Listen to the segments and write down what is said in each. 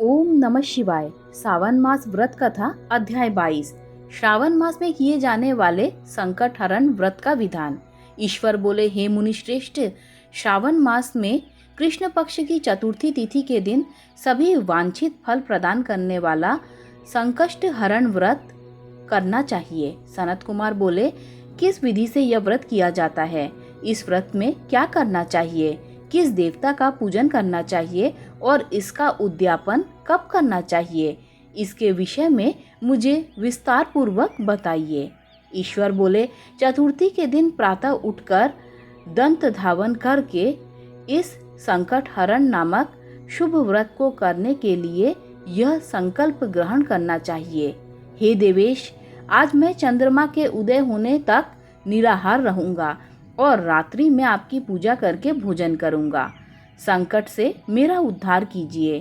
ओम नमः शिवाय। सावन मास व्रत कथा अध्याय 22। श्रावण मास में किए जाने वाले संकट हरण व्रत का विधान। ईश्वर बोले, हे मुनि श्रेष्ठ, श्रावण मास में कृष्ण पक्ष की चतुर्थी तिथि के दिन सभी वांछित फल प्रदान करने वाला संकट हरण व्रत करना चाहिए। सनत कुमार बोले, किस विधि से यह व्रत किया जाता है? इस व्रत में क्या करना चाहिए? किस देवता का पूजन करना चाहिए और इसका उद्यापन कब करना चाहिए? इसके विषय में मुझे विस्तार पूर्वक बताइए। ईश्वर बोले, चतुर्थी के दिन प्रातः उठकर दंत धावन करके इस संकट हरण नामक शुभ व्रत को करने के लिए यह संकल्प ग्रहण करना चाहिए। हे देवेश, आज मैं चंद्रमा के उदय होने तक निराहार रहूंगा और रात्रि में आपकी पूजा करके भोजन करूंगा। संकट से मेरा उद्धार कीजिए।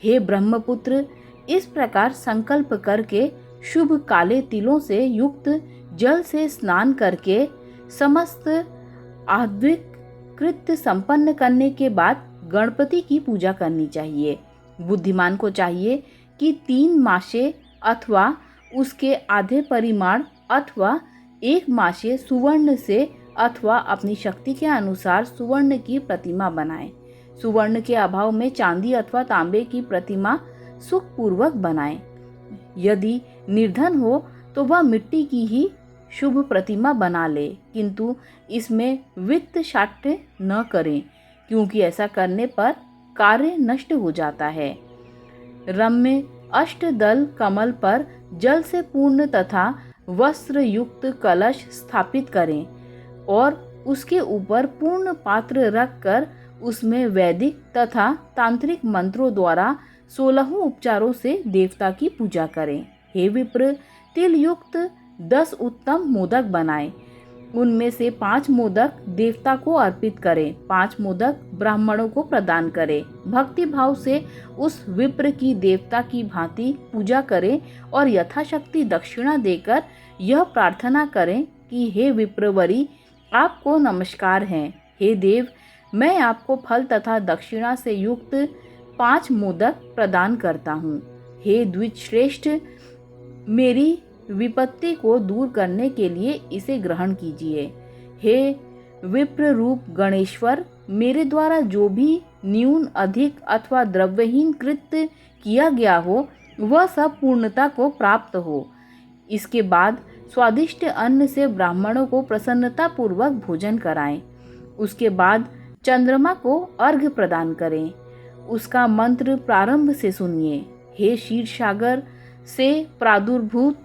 हे ब्रह्मपुत्र, इस प्रकार संकल्प करके शुभ काले तिलों से युक्त जल से स्नान करके समस्त आध्विक कृत्य संपन्न करने के बाद गणपति की पूजा करनी चाहिए। बुद्धिमान को चाहिए कि 3 मासे अथवा उसके आधे परिमाण अथवा 1 मासे सुवर्ण से अथवा अपनी शक्ति के अनुसार सुवर्ण की प्रतिमा बनाए। सुवर्ण के अभाव में चांदी अथवा तांबे की प्रतिमा सुखपूर्वक बनाए। यदि निर्धन हो तो वह मिट्टी की ही शुभ प्रतिमा बना ले, किंतु इसमें वित्त शाट्य न करें, क्योंकि ऐसा करने पर कार्य नष्ट हो जाता है। रम्य अष्टदल कमल पर जल से पूर्ण तथा वस्त्र युक्त कलश स्थापित करें और उसके ऊपर पूर्ण पात्र रखकर उसमें वैदिक तथा तांत्रिक मंत्रों द्वारा 16 उपचारों से देवता की पूजा करें। हे विप्र, तिल युक्त 10 उत्तम मोदक बनाएं। उनमें से 5 मोदक देवता को अर्पित करें, 5 मोदक ब्राह्मणों को प्रदान करें। भक्ति भाव से उस विप्र की देवता की भांति पूजा करें और यथाशक्ति दक्षिणा देकर यह प्रार्थना करें कि हे विप्रवरी, आपको नमस्कार है। हे देव, मैं आपको फल तथा दक्षिणा से युक्त 5 मोदक प्रदान करता हूँ। हे द्विजश्रेष्ठ, मेरी विपत्ति को दूर करने के लिए इसे ग्रहण कीजिए। हे विप्र रूप गणेश्वर, मेरे द्वारा जो भी न्यून अधिक अथवा द्रव्यहीन कृत्य किया गया हो वह सब पूर्णता को प्राप्त हो। इसके बाद स्वादिष्ट अन्न से ब्राह्मणों को प्रसन्नता पूर्वक भोजन कराएं। उसके बाद चंद्रमा को अर्घ्य प्रदान करें। उसका मंत्र प्रारंभ से सुनिए। हे क्षीरसागर से प्रादुर्भूत,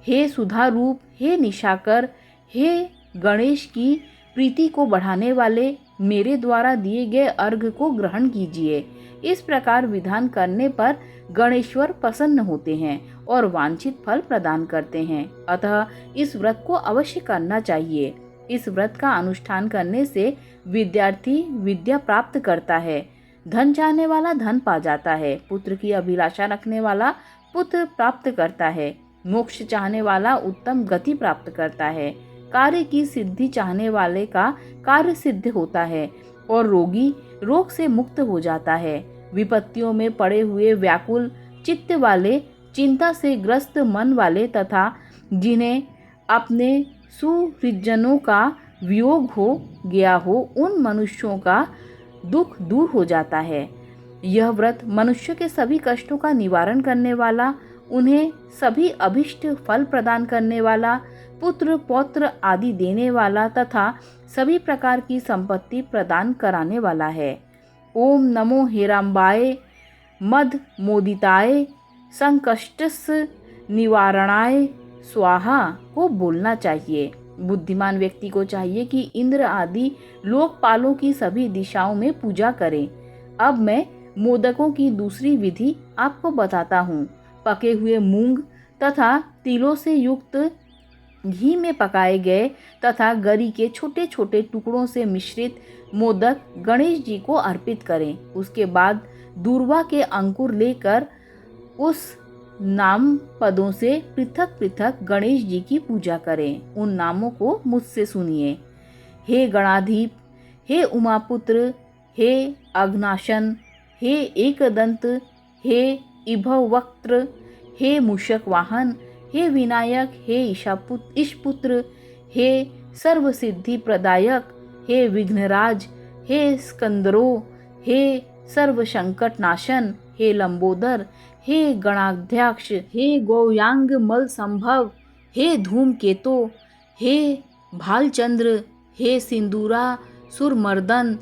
हे सुधा रूप, हे निशाकर, हे गणेश की प्रीति को बढ़ाने वाले, मेरे द्वारा दिए गए अर्घ्य को ग्रहण कीजिए। इस प्रकार विधान करने पर गणेश्वर प्रसन्न होते हैं और वांछित फल प्रदान करते हैं। अतः इस व्रत को अवश्य करना चाहिए। इस व्रत का अनुष्ठान करने से विद्यार्थी विद्या प्राप्त करता है, धन चाहने वाला धन पा जाता है, पुत्र की अभिलाषा रखने वाला पुत्र प्राप्त करता है, मोक्ष चाहने वाला उत्तम गति प्राप्त करता है, कार्य की सिद्धि चाहने वाले का कार्य सिद्ध होता है और रोगी रोग से मुक्त हो जाता है। विपत्तियों में पड़े हुए व्याकुल चित्त वाले, चिंता से ग्रस्त मन वाले तथा जिन्हें अपने सुहृदजनों का वियोग हो गया हो, उन मनुष्यों का दुख दूर हो जाता है। यह व्रत मनुष्य के सभी कष्टों का निवारण करने वाला, उन्हें सभी अभिष्ट फल प्रदान करने वाला, पुत्र पौत्र आदि देने वाला तथा सभी प्रकार की संपत्ति प्रदान कराने वाला है। ओम नमो हेराम्बाय मद मोदिताय संकष्टस निवारणाय स्वाहा को बोलना चाहिए। बुद्धिमान व्यक्ति को चाहिए कि इंद्र आदि लोकपालों की सभी दिशाओं में पूजा करें। अब मैं मोदकों की दूसरी विधि आपको बताता हूँ। पके हुए मूंग तथा तिलों से युक्त घी में पकाए गए तथा गरी के छोटे छोटे टुकड़ों से मिश्रित मोदक गणेश जी को अर्पित करें। उसके बाद दूर्वा के अंकुर लेकर उस नाम पदों से पृथक पृथक गणेश जी की पूजा करें। उन नामों को मुझसे सुनिए। हे गणाधीप, हे उमापुत्र, हे अघनाशन, हे एकदंत, हे इभवक्त्र, हे मूषक वाहन, हे विनायक, हे ईशपुत्र, हे सर्वसिद्धि प्रदायक, हे विघ्नराज, हे स्कंदरो, हे सर्व संकट नाशन, हे लंबोदर, हे गणाध्यक्ष, हे गौयांग मल संभव, हे धूमकेतो, हे भालचंद्र, हे सिंदूरा सुरमर्दन,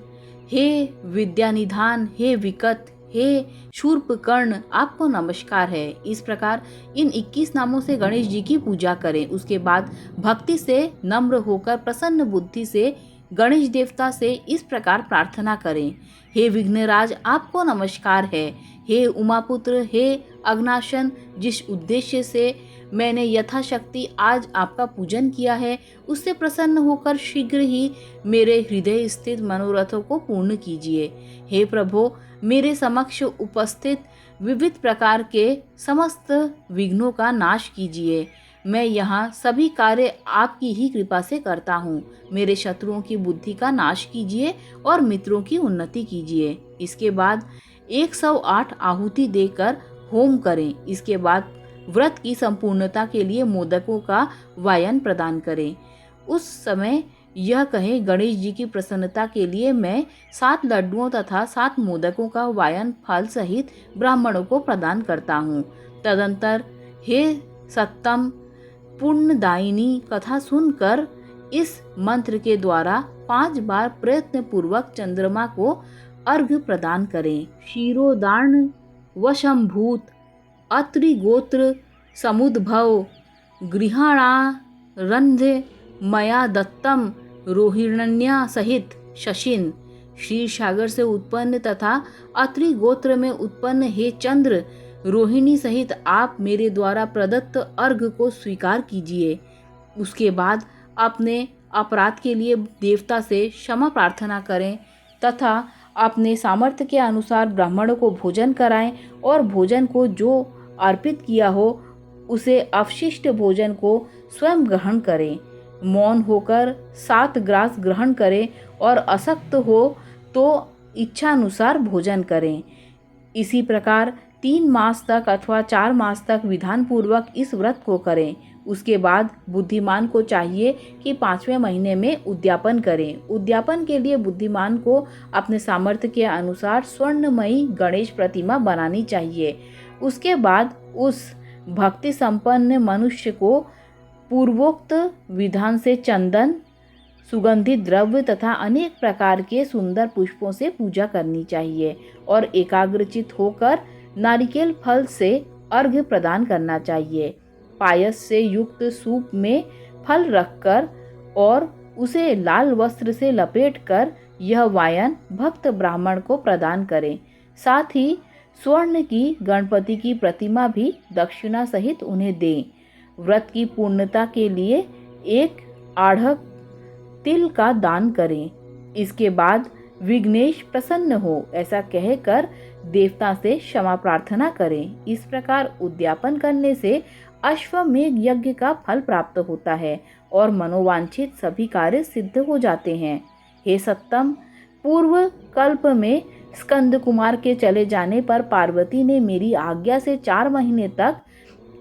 हे विद्यानिधान, हे विकट, हे शूर्पकर्ण, आपको नमस्कार है। इस प्रकार इन 21 नामों से गणेश जी की पूजा करें। उसके बाद भक्ति से नम्र होकर प्रसन्न बुद्धि से गणेश देवता से इस प्रकार प्रार्थना करें। हे विघ्नराज, आपको नमस्कार है। हे उमापुत्र, हे अग्नाशन, जिस उद्देश्य से मैंने यथाशक्ति आज आपका पूजन किया है, उससे प्रसन्न होकर शीघ्र ही मेरे हृदय स्थित मनोरथों को पूर्ण कीजिए। हे प्रभु, मेरे समक्ष उपस्थित विविध प्रकार के समस्त विघ्नों का नाश कीजिए। मैं यहाँ सभी कार्य आपकी ही कृपा से करता हूँ। मेरे शत्रुओं की बुद्धि का नाश कीजिए और मित्रों की उन्नति कीजिए। इसके बाद 108 आहुति देकर होम करें। इसके बाद व्रत की संपूर्णता के लिए मोदकों का वायन प्रदान करें। उस समय यह कहें, गणेश जी की प्रसन्नता के लिए मैं 7 लड्डुओं तथा 7 मोदकों का वायन फल सहित ब्राह्मणों को प्रदान करता हूँ। तदंतर हे सत्तम पुण्यदायिनी कथा सुनकर इस मंत्र के द्वारा 5 बार प्रयत्न पूर्वक चंद्रमा को अर्घ्य प्रदान करें। क्षीरोदार्ण वशंभूत अत्रि गोत्र समुद्भव गृहाणारंध्य मया दत्तम रोहिण्या सहित शशिन, क्षीर सागर से उत्पन्न तथा अत्रि गोत्र में उत्पन्न हे चंद्र, रोहिणी सहित आप मेरे द्वारा प्रदत्त अर्घ्य को स्वीकार कीजिए। उसके बाद अपने अपराध के लिए देवता से क्षमा प्रार्थना करें तथा अपने सामर्थ्य के अनुसार ब्राह्मणों को भोजन कराएं और भोजन को जो अर्पित किया हो उसे अवशिष्ट भोजन को स्वयं ग्रहण करें। मौन होकर 7 ग्रास ग्रहण करें और अशक्त हो तो इच्छानुसार भोजन करें। इसी प्रकार 3 मास तक अथवा 4 मास तक विधान पूर्वक इस व्रत को करें। उसके बाद बुद्धिमान को चाहिए कि 5वें महीने में उद्यापन करें। उद्यापन के लिए बुद्धिमान को अपने सामर्थ्य के अनुसार स्वर्णमयी गणेश प्रतिमा बनानी चाहिए। उसके बाद उस भक्ति संपन्न मनुष्य को पूर्वोक्त विधान से चंदन, सुगंधित द्रव्य तथा अनेक प्रकार के सुंदर पुष्पों से पूजा करनी चाहिए और एकाग्रचित होकर नारिकेल फल से अर्घ्य प्रदान करना चाहिए। पायस से युक्त सूप में फल रखकर और उसे लाल वस्त्र से लपेटकर यह वायन भक्त ब्राह्मण को प्रदान करें। साथ ही स्वर्ण की गणपति की प्रतिमा भी दक्षिणा सहित उन्हें दें। व्रत की पूर्णता के लिए 1 आढ़क तिल का दान करें। इसके बाद विघ्नेश प्रसन्न हो ऐसा कहकर देवता से क्षमा प्रार्थना करें। इस प्रकार उद्यापन करने से अश्वमेध यज्ञ का फल प्राप्त होता है और मनोवांछित सभी कार्य सिद्ध हो जाते हैं। हे सत्तम, पूर्व कल्प में स्कंद कुमार के चले जाने पर पार्वती ने मेरी आज्ञा से 4 महीने तक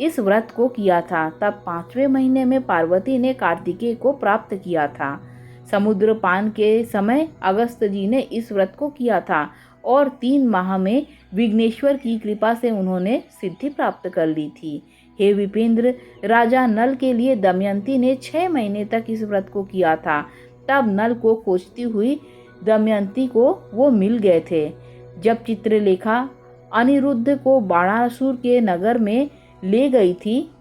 इस व्रत को किया था। तब 5वें महीने में पार्वती ने कार्तिकेय को प्राप्त किया था। समुद्र पान के समय अगस्त जी ने इस व्रत को किया था और 3 माह में विघ्नेश्वर की कृपा से उन्होंने सिद्धि प्राप्त कर ली थी। हे विपेंद्र, राजा नल के लिए दमयंती ने 6 महीने तक इस व्रत को किया था। तब नल को खोजती हुई दमयंती को वो मिल गए थे। जब चित्रलेखा अनिरुद्ध को बाणासुर के नगर में ले गई थी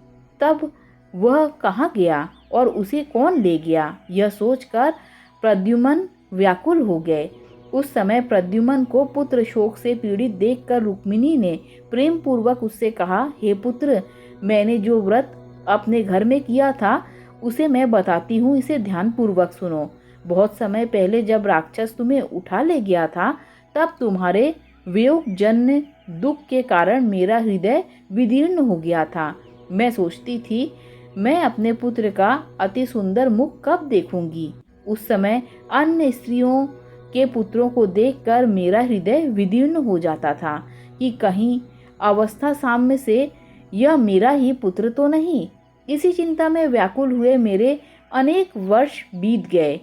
तब वह कहाँ गया और उसे कौन ले गया, यह सोचकर प्रद्युम्न व्याकुल हो गए। उस समय प्रद्युम्न को पुत्र शोक से पीड़ित देखकर रुक्मिणी ने प्रेम पूर्वक उससे कहा, हे पुत्र, मैंने जो व्रत अपने घर में किया था उसे मैं बताती हूँ, इसे ध्यान पूर्वक सुनो। बहुत समय पहले जब राक्षस तुम्हें उठा ले गया था तब तुम्हारे वियोग जन्य दुख के कारण मेरा हृदय विदीर्ण हो गया था। मैं सोचती थी मैं अपने पुत्र का अति सुंदर मुख कब देखूंगी। उस समय अन्य स्त्रियों के पुत्रों को देखकर मेरा हृदय विदीर्ण हो जाता था कि कहीं अवस्था साम्य से यह मेरा ही पुत्र तो नहीं। इसी चिंता में व्याकुल हुए मेरे अनेक वर्ष बीत गए।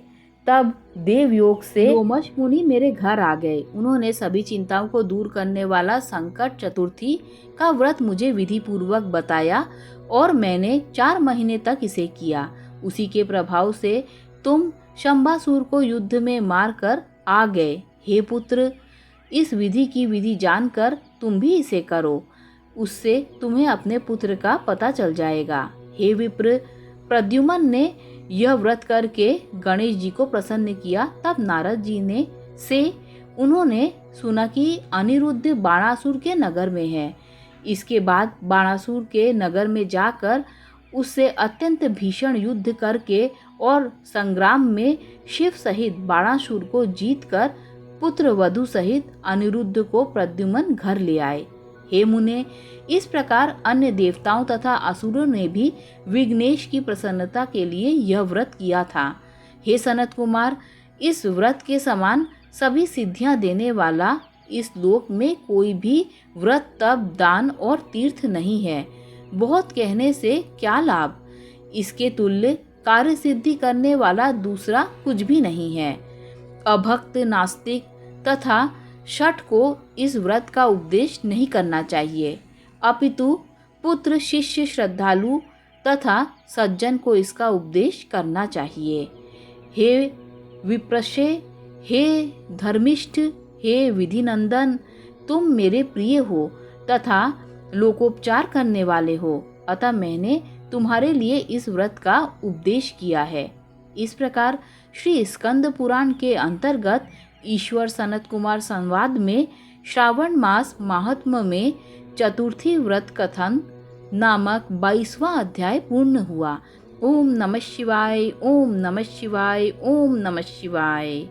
तब देवयोग से लोमश मुनि मेरे घर आ गए। उन्होंने सभी चिंताओं को दूर करने वाला संकट चतुर्थी का व्रत मुझे विधि पूर्वक बताया और मैंने 4 महीने तक इसे किया। उसी के प्रभाव से तुम शंभासुर को युद्ध में मारकर आ गए। हे पुत्र, इस विधि की विधि जानकर तुम भी इसे करो, उससे तुम्हें अपने पुत्र का पता चल जाएगा। हे विप्र, प्रद्युम्न ने यह व्रत करके गणेश जी को प्रसन्न किया। तब नारद जी ने उन्होंने सुना कि अनिरुद्ध बाणासुर के नगर में है। इसके बाद बाणासुर के नगर में जाकर उससे अत्यंत भीषण युद्ध करके और संग्राम में शिव सहित बाणासुर को जीतकर पुत्र वधु सहित अनिरुद्ध को प्रद्युम्न घर ले आए। हे मुने, इस प्रकार अन्य देवताओं तथा असुरों ने भी विघ्नेश की प्रसन्नता के लिए यह व्रत किया था। हे सनत कुमार, इस व्रत के समान सभी सिद्धियां देने वाला इस लोक में कोई भी व्रत, तप, दान और तीर्थ नहीं है। बहुत कहने से क्या लाभ, इसके तुल्य कार्य सिद्धि करने वाला दूसरा कुछ भी नहीं है। अभक्त, नास्तिक तथा शठ को इस व्रत का उपदेश नहीं करना चाहिए, अपितु पुत्र, शिष्य, श्रद्धालु तथा सज्जन को इसका उपदेश करना चाहिए। हे विप्रशे, हे धर्मिष्ठ, हे विधिनंदन, तुम मेरे प्रिय हो तथा लोकोपचार करने वाले हो, अतः मैंने तुम्हारे लिए इस व्रत का उपदेश किया है। इस प्रकार श्री स्कंद पुराण के अंतर्गत ईश्वर सनत कुमार संवाद में श्रावण मास महात्म्य में चतुर्थी व्रत कथन नामक 22वां अध्याय पूर्ण हुआ। ओम नमः शिवाय, ओम नमः शिवाय, ओम नमः शिवाय।